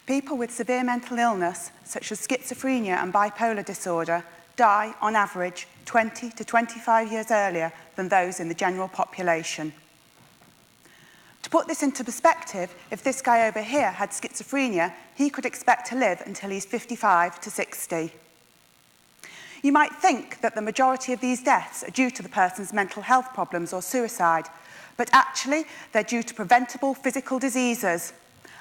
People with severe mental illness, such as schizophrenia and bipolar disorder, die, on average, 20 to 25 years earlier than those in the general population. To put this into perspective, if this guy over here had schizophrenia, he could expect to live until he's 55 to 60. You might think that the majority of these deaths are due to the person's mental health problems or suicide, but actually they're due to preventable physical diseases,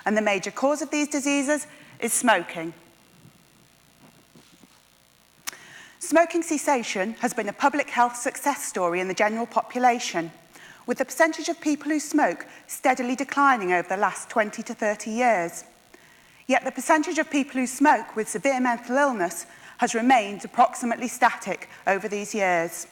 and the major cause of these diseases is smoking. Smoking cessation has been a public health success story in the general population, with the percentage of people who smoke steadily declining over the last 20 to 30 years. Yet the percentage of people who smoke with severe mental illness has remained approximately static over these years.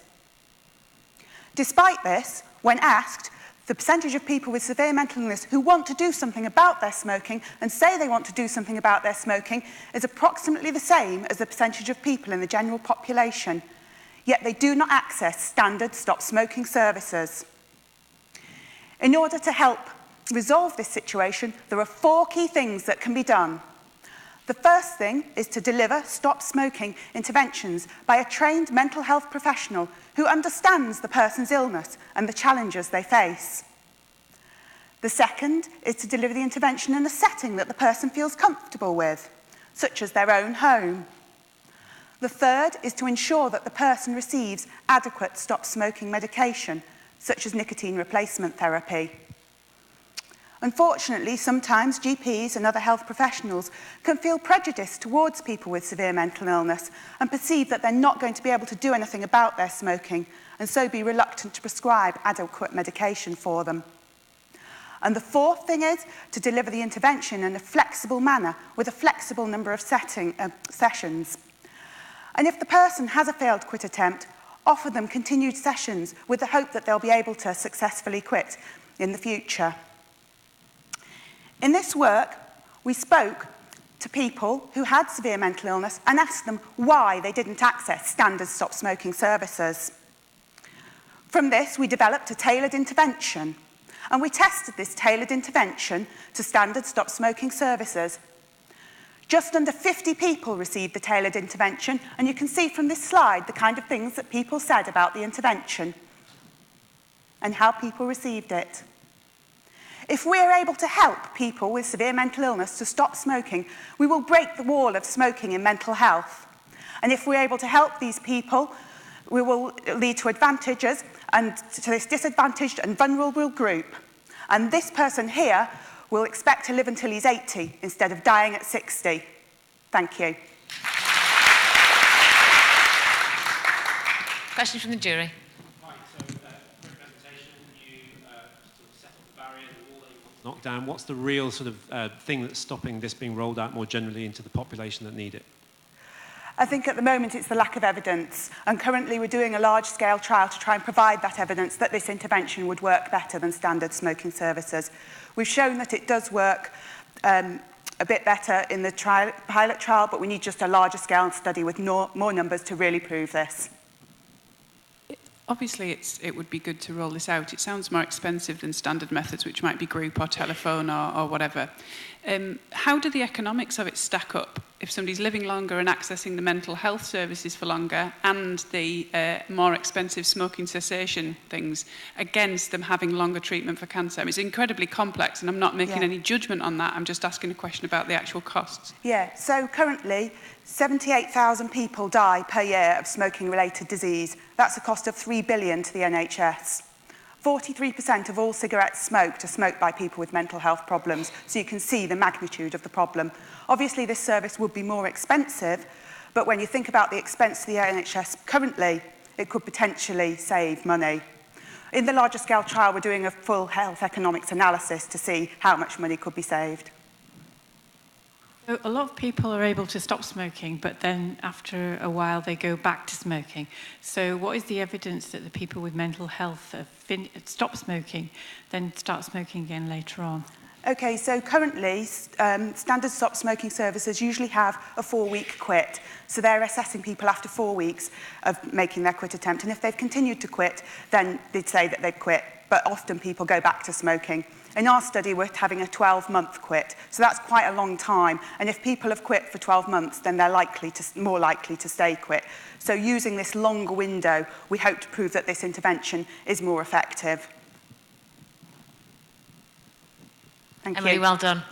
Despite this, when asked, the percentage of people with severe mental illness who want to do something about their smoking and say they want to do something about their smoking is approximately the same as the percentage of people in the general population, yet they do not access standard stop smoking services. In order to help resolve this situation, there are 4 key things that can be done. The first thing is to deliver stop smoking interventions by a trained mental health professional who understands the person's illness and the challenges they face. The second is to deliver the intervention in a setting that the person feels comfortable with, such as their own home. The third is to ensure that the person receives adequate stop smoking medication, such as nicotine replacement therapy. Unfortunately, sometimes GPs and other health professionals can feel prejudiced towards people with severe mental illness and perceive that they're not going to be able to do anything about their smoking, and so be reluctant to prescribe adequate medication for them. And the fourth thing is to deliver the intervention in a flexible manner with a flexible number of sessions. And if the person has a failed quit attempt, offer them continued sessions with the hope that they'll be able to successfully quit in the future. In this work, we spoke to people who had severe mental illness and asked them why they didn't access standard stop smoking services. From this, we developed a tailored intervention, and we tested this tailored intervention to standard stop smoking services. Just under 50 people received the tailored intervention, and you can see from this slide the kind of things that people said about the intervention and how people received it. If we are able to help people with severe mental illness to stop smoking, we will break the wall of smoking in mental health. And if we're able to help these people, we will lead to advantages and to this disadvantaged and vulnerable group. And this person here will expect to live until he's 80 instead of dying at 60. Thank you. Question from the jury. Knockdown. What's the real sort of thing that's stopping this being rolled out more generally into the population that need it? I think at the moment it's the lack of evidence, and currently we're doing a large-scale trial to try and provide that evidence that this intervention would work better than standard smoking services. We've shown that it does work a bit better in the pilot trial, but we need just a larger scale study with more numbers to really prove this. Obviously, it would be good to roll this out. It sounds more expensive than standard methods, which might be group or telephone or whatever. How do the economics of it stack up if somebody's living longer and accessing the mental health services for longer and the more expensive smoking cessation things against them having longer treatment for cancer? I mean, it's incredibly complex, and I'm not making any judgment on that. I'm just asking a question about the actual costs. Yeah, so currently 78,000 people die per year of smoking-related disease. That's a cost of $3 billion to the NHS. 43% of all cigarettes smoked are smoked by people with mental health problems, so you can see the magnitude of the problem. Obviously, this service would be more expensive, but when you think about the expense to the NHS currently, it could potentially save money. In the larger scale trial, we're doing a full health economics analysis to see how much money could be saved. So a lot of people are able to stop smoking, but then after a while they go back to smoking. So what is the evidence that the people with mental health stop smoking, then start smoking again later on? Okay, so currently, standard stop smoking services usually have a 4-week quit. So they're assessing people after 4 weeks of making their quit attempt. And if they've continued to quit, then they'd say that they've quit. But often people go back to smoking In our study, we're having a 12-month quit, so that's quite a long time. And if people have quit for 12 months, then they're more likely to stay quit. So using this longer window, we hope to prove that this intervention is more effective. Thank you. Emily, well done.